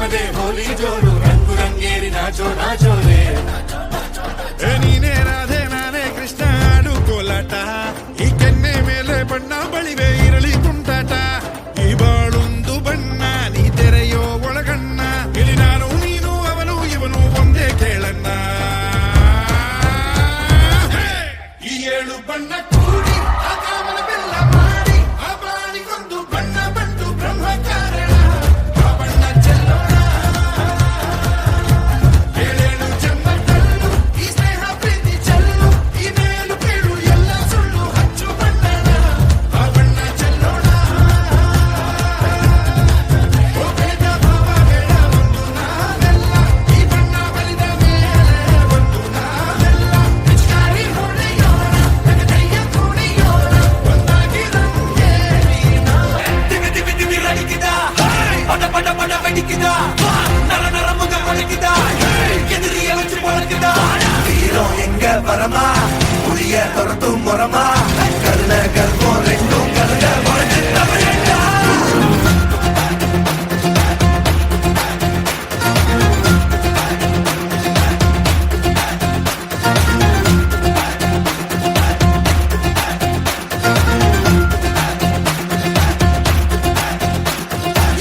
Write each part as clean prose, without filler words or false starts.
ನಮ್ಮದೇ ಹೋಲಿ ಜೋರು ರಂಗು ರಂಗೇರಿ ನಾಚೋ ನಾಚೋರೆ ನೀನೇ ರಾಧೆ ನಾನೇ ಕೃಷ್ಣ ಆಡು ಕೋಲಾಟ ಈ ಕೆನ್ನೆ ಮೇಲೆ ಬಣ್ಣ ಬಳಿವೆ ಇರಲಿ ತುಂಟಾಟ ಈ ಬಾಳೊಂದು ಬಣ್ಣ ನೀ ತೆರೆಯೋ ಒಳಗಣ್ಣ ಇಲ್ಲಿ ನಾನು ನೀನು ಅವನು ಇವನು ಒಂದೇ ಕೇಳಣ್ಣ ಈ ಏಳು ಬಣ್ಣ ಕೂಡಿ ಆ ಕಾಮನ ಬೆಲ್ಲ ಮಾಡಿ ಆ ಬಾಳಿಗೊಂದು ಬಣ್ಣ ಬಂದು ಬ್ರಹ್ಮ ಕಾರಣ ಆ ಬಣ್ಣ ಚೆಲ್ಲೋಣ ಏಳೇಳು ಜನ್ಮದಲ್ಲೂ ಈ ಸ್ನೇಹ ಪ್ರೀತಿ ಚೆಲ್ಲು ಈ ಮೇಲು ಕೀಳು ಎಲ್ಲ ಸುಳ್ಳು ಹಚ್ಚು ಬಣ್ಣನ ಆ ಬಣ್ಣ ಚೆಲ್ಲೋಣ ಓ ಭೇದ ಭಾವ ಬೇಡ ಒಂದು ನಾವೆಲ್ಲ ಈ ಬಣ್ಣ ಬಲಿದ ಮೇಲೆ ಒಂದು ನಾವೆಲ್ಲ ಪಿಚಕಾರಿ ಹೊಡೆಯೋಣ ಕೈಯ ಕುಣಿಯೋಣ ಒಂದಾಗಿ ರಂಗೇರಿನ ದಿವಿ ದಿವಿ ದಿವಿ ರಡಿಕಿದ ಪಟ ಪಟ ಪಟ ಬೆಡಿಕಿದ ನರ ನರ ಮುಗ ಕೊಳಕಿದ ಎದುರಿಯ ವಚ್ಚು ಕೊಳಕಿದ ಹೀರೋ எங்க வரமா புளிய துரத்து முறமா கருண கர்ப்பம் ரெண்டும் கருண உடஞ்சு தமிழண்டா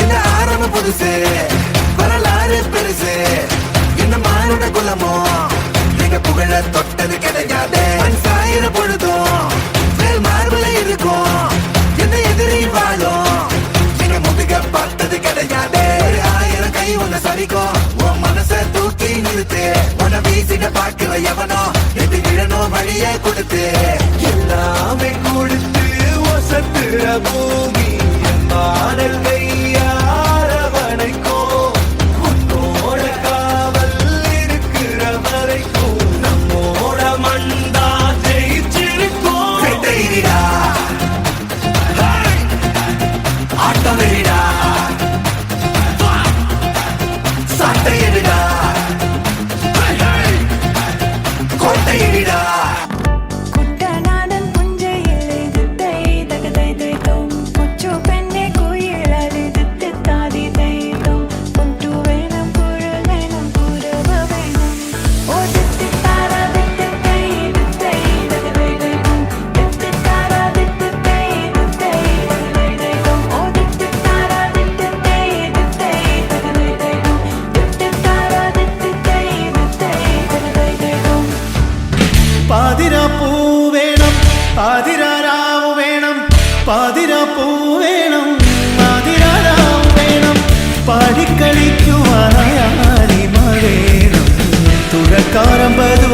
இந்த ஆரம்பம் புதுசு வரலாறு பெருசு என்ன மானுட குலமோ நீங்க புகழ தொட்டது கிடையாது சாயிர பொழுதும் மேல் மார்புல இருக்கும் என்ன எதிரி வாழும் நீங்க முதுக பார்த்தது கிடையாது 1000 கை உன்னை சரிக்கும் உன் மனச தூக்கி நிறுத்து உன்னை வீசிட பாக்குற எவனோ எது விழணும் வழிய கொடுத்து எல்லாமே கொடுத்து வசத்துற பூமி மாடல் கையாரவணைக்கும் உன்னோட காவல் இருக்கிற வரைக்கும் நம்மோட மண்டா ஜெயிச்சிருக்கும் வெட்டையிடா ஆட்டம் வெளிடா சாட்டையிடா கோட்டையிடா കുട്ടനാടൻ പുഞ്ചയിലെഴുതൈ തകതൈതൈതം കൊച്ചു പെണ്ണെ കുയിലഴുതിട്ട് താതിതൈതം പൊട്ടു വേണം പുഴവേണം പുരവ വേണം ഓടിട്ട് താരാതിട്ട് തൈതൈ തകതൈതൈതം ഇട്ട് താരാതിട്ട് തൈതൈ തകതൈതൈതം ഓടിട്ട് താരാതിട്ട് തൈതൈ തകതൈതൈതം ഇട്ട് താരാതിട്ട് തൈതൈ തകതൈതൈതം പാതിരാപ്പൂ വേണം പാതിരാരാവ് വേണം പാതിരാപ്പൂ വേണം പാതിരാരാവ് വേണം പാടിക്കളിക്കുവാനായി ആലിമ വേണം തുഴക്കാരമ്പതു